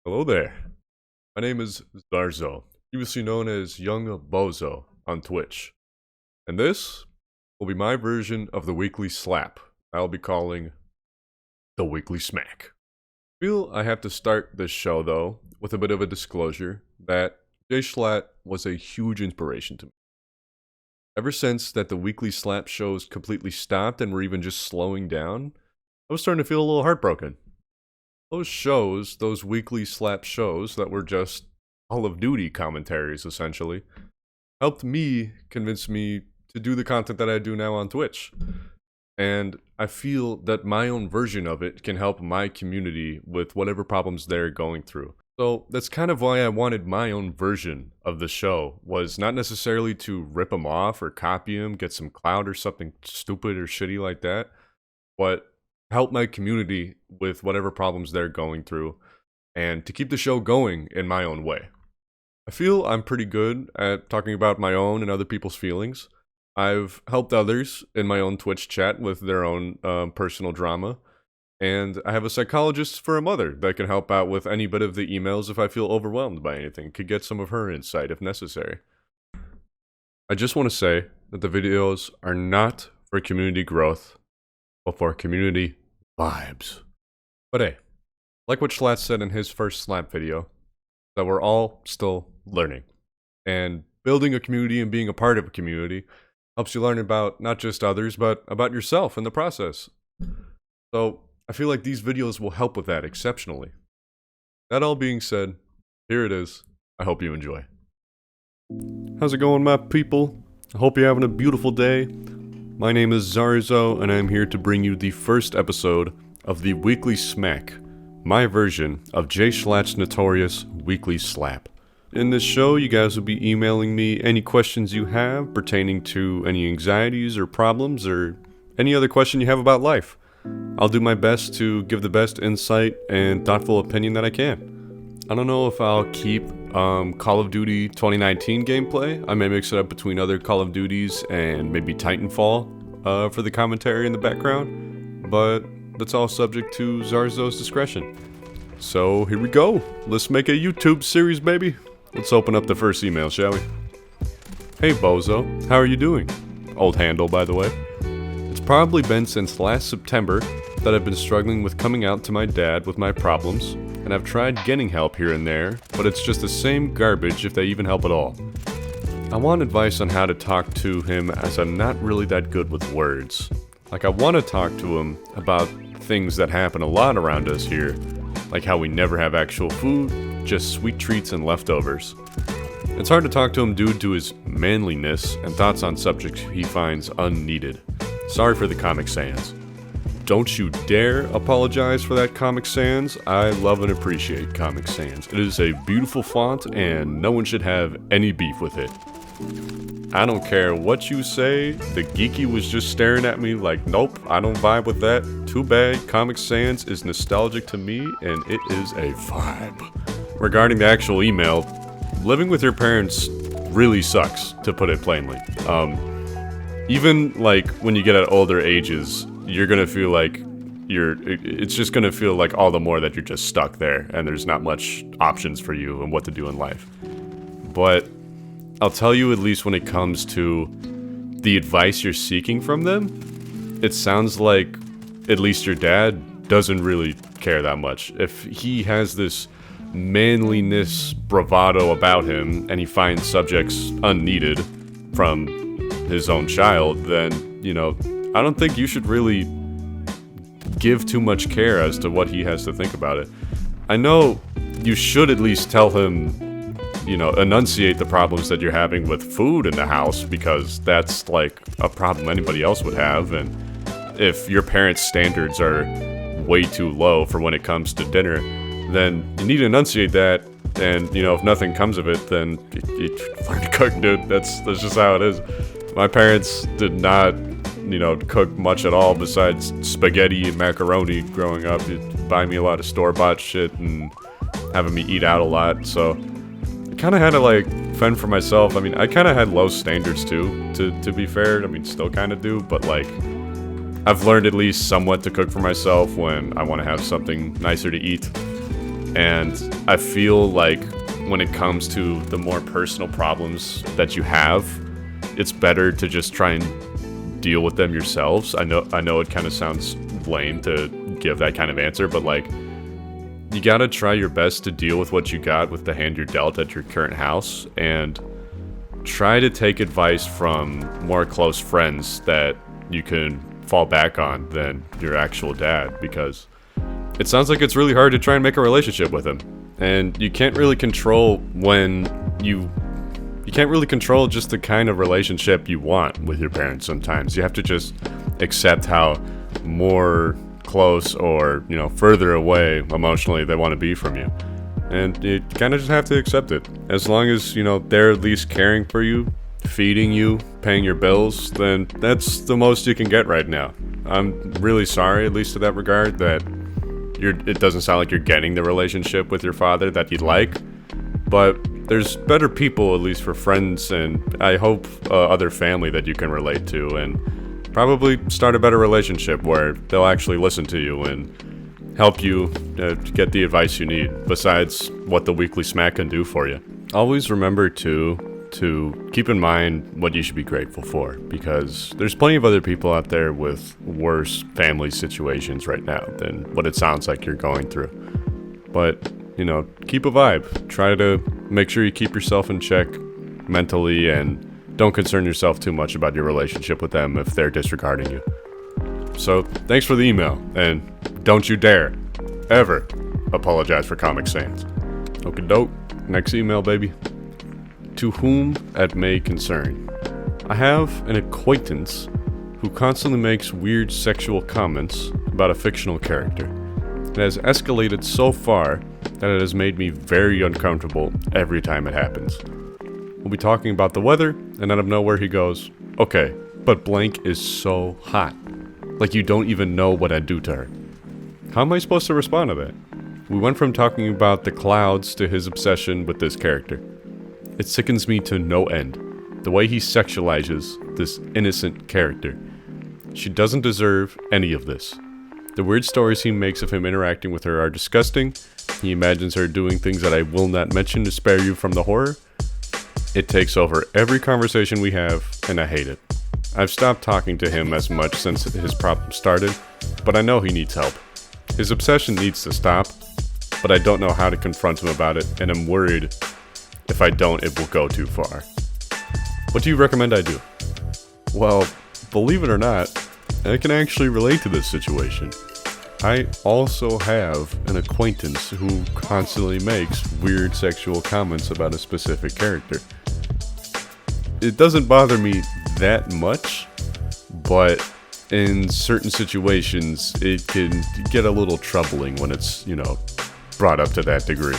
Hello there. My name is Zarzo, previously known as Young Bozo on Twitch. And this will be my version of the weekly slap. I'll be calling the weekly smack. I feel I have to start this show though with a bit of a disclosure that Jay Schlatt was a huge inspiration to me. Ever since that the weekly slap shows completely stopped and were even just slowing down, I was starting to feel a little heartbroken. Those shows, those weekly slap shows that were just Call of Duty commentaries essentially, helped me convince me to do the content that I do now on Twitch. And I feel that my own version of it can help my community with whatever problems they're going through. So that's kind of why I wanted my own version of the show, was not necessarily to rip them off or copy them, get some clout or something stupid or shitty like that, but help my community with whatever problems they're going through and to keep the show going in my own way. I feel I'm pretty good at talking about my own and other people's feelings. I've helped others in my own Twitch chat with their own personal drama. And I have a psychologist for a mother that can help out with any bit of the emails if I feel overwhelmed by anything. Could get some of her insight if necessary. I just want to say that the videos are not for community growth, but for community vibes. But hey, like what Schlatt said in his first slap video, that we're all still learning. And building a community and being a part of a community helps you learn about not just others, but about yourself in the process. So I feel like these videos will help with that exceptionally. That all being said, here it is. I hope you enjoy. How's it going, my people? I hope you're having a beautiful day. My name is Zarzo, and I'm here to bring you the first episode of the Weekly Smack, my version of Jay Schlatt's notorious Weekly Slap. In this show, you guys will be emailing me any questions you have pertaining to any anxieties or problems or any other question you have about life. I'll do my best to give the best insight and thoughtful opinion that I can. I don't know if I'll keep Call of Duty 2019 gameplay. I may mix it up between other Call of Duties and maybe Titanfall for the commentary in the background, but that's all subject to Zarzo's discretion. So here we go. Let's make a YouTube series, baby. Let's open up the first email, shall we? Hey Bozo, how are you doing? Old handle, by the way. It's probably been since last September that I've been struggling with coming out to my dad with my problems, and I've tried getting help here and there, but it's just the same garbage if they even help at all. I want advice on how to talk to him, as I'm not really that good with words. Like, I want to talk to him about things that happen a lot around us here, like how we never have actual food, just sweet treats and leftovers. It's hard to talk to him due to his manliness and thoughts on subjects he finds unneeded. Sorry for the Comic Sans. Don't you dare apologize for that, Comic Sans. I love and appreciate Comic Sans. It is a beautiful font and no one should have any beef with it. I don't care what you say, the geeky was just staring at me like, nope, I don't vibe with that. Too bad, Comic Sans is nostalgic to me and it is a vibe. Regarding the actual email, living with your parents really sucks, to put it plainly. Even like when you get at older ages, you're gonna feel like it's just gonna feel like all the more that you're just stuck there and there's not much options for you and what to do in life. But I'll tell you, at least when it comes to the advice you're seeking from them, it sounds like at least your dad doesn't really care that much. If he has this manliness bravado about him and he finds subjects unneeded from his own child, then, you know, I don't think you should really give too much care as to what he has to think about it. I know you should at least tell him, you know, enunciate the problems that you're having with food in the house, because that's like a problem anybody else would have. And if your parents' standards are way too low for when it comes to dinner, then you need to enunciate that. And, you know, if nothing comes of it, then you learn to cook, dude. That's just how it is. My parents did not, you know, cook much at all besides spaghetti and macaroni growing up. You'd buy me a lot of store-bought shit and having me eat out a lot, so I kind of had to, like, fend for myself. I mean, I kind of had low standards, too, to be fair. I mean, still kind of do, but, like, I've learned at least somewhat to cook for myself when I want to have something nicer to eat. And I feel like when it comes to the more personal problems that you have, it's better to just try and deal with them yourselves. I know it kind of sounds lame to give that kind of answer, but like, you gotta try your best to deal with what you got with the hand you're dealt at your current house, and try to take advice from more close friends that you can fall back on than your actual dad, because it sounds like it's really hard to try and make a relationship with him. And you can't really control you can't really control just the kind of relationship you want with your parents sometimes. You have to just accept how more close or, further away emotionally they want to be from you. And you kind of just have to accept it. As long as, they're at least caring for you, feeding you, paying your bills, then that's the most you can get right now. I'm really sorry, at least to that regard, that it doesn't sound like you're getting the relationship with your father that you'd like. But there's better people, at least for friends, and I hope other family that you can relate to, and probably start a better relationship where they'll actually listen to you and help you to get the advice you need, besides what the weekly smack can do for you. Always remember to keep in mind what you should be grateful for, because there's plenty of other people out there with worse family situations right now than what it sounds like you're going through. But, keep a vibe. Try to make sure you keep yourself in check mentally, and don't concern yourself too much about your relationship with them if they're disregarding you. So, thanks for the email, and don't you dare, ever, apologize for Comic Sans. Okie doke, next email, baby. To whom it may concern. I have an acquaintance who constantly makes weird sexual comments about a fictional character. It has escalated so far that it has made me very uncomfortable every time it happens. We'll be talking about the weather, and out of nowhere he goes, "Okay, but blank is so hot. Like you don't even know what I'd do to her." How am I supposed to respond to that? We went from talking about the clouds to his obsession with this character. It sickens me to no end, the way he sexualizes this innocent character. She doesn't deserve any of this. The weird stories he makes of him interacting with her are disgusting. He imagines her doing things that I will not mention to spare you from the horror. It takes over every conversation we have, and I hate it. I've stopped talking to him as much since his problem started, but I know he needs help. His obsession needs to stop, but I don't know how to confront him about it, and I'm worried if I don't, it will go too far. What do you recommend I do? Well, believe it or not, I can actually relate to this situation. I also have an acquaintance who constantly makes weird sexual comments about a specific character. It doesn't bother me that much, but in certain situations, it can get a little troubling when it's, brought up to that degree.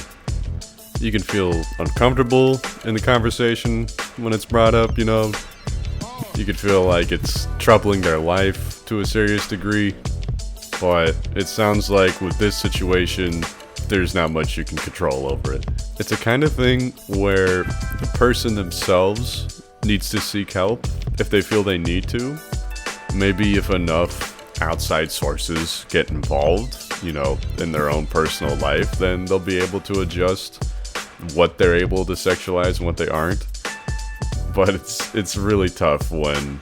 You can feel uncomfortable in the conversation when it's brought up, You could feel like it's troubling their life to a serious degree. But it sounds like with this situation, there's not much you can control over it. It's a kind of thing where the person themselves needs to seek help if they feel they need to. Maybe if enough outside sources get involved, in their own personal life, then they'll be able to adjust what they're able to sexualize and what they aren't. But it's really tough when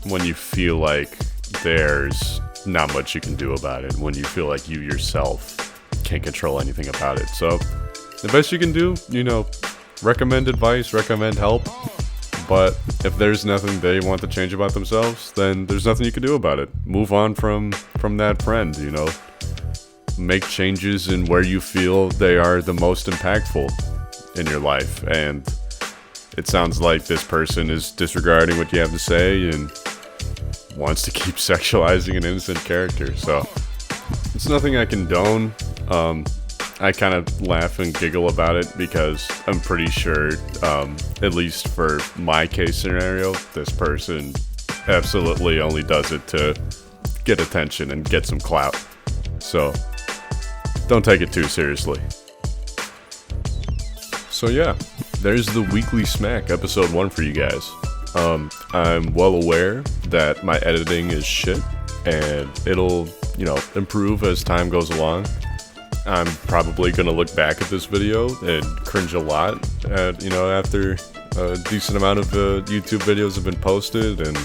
you feel like there's not much you can do about it, when you feel like you yourself can't control anything about it. So the best you can do, recommend advice, recommend help. But if there's nothing they want to change about themselves, then there's nothing you can do about it. Move on from that friend, Make changes in where you feel they are the most impactful in your life. And it sounds like this person is disregarding what you have to say and wants to keep sexualizing an innocent character. So it's nothing I condone. I kind of laugh and giggle about it because I'm pretty sure, at least for my case scenario, this person absolutely only does it to get attention and get some clout. So don't take it too seriously. So yeah, there's the Weekly Smack episode 1 for you guys. I'm well aware that my editing is shit, and it'll, improve as time goes along. I'm probably gonna look back at this video and cringe a lot at, after a decent amount of YouTube videos have been posted and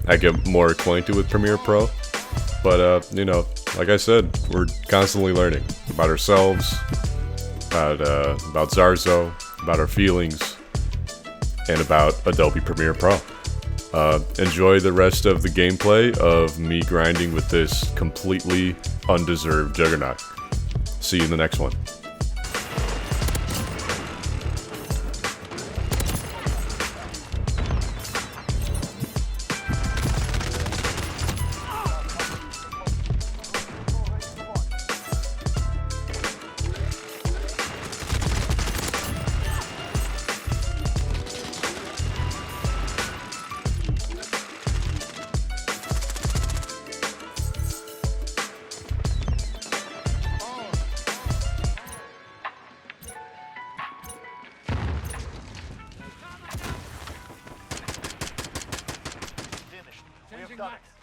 I get more acquainted with Premiere Pro. But, like I said, we're constantly learning about ourselves, about Zarzo, about our feelings, and about Adobe Premiere Pro. Enjoy the rest of the gameplay of me grinding with this completely undeserved Juggernaut. See you in the next one. We have done it.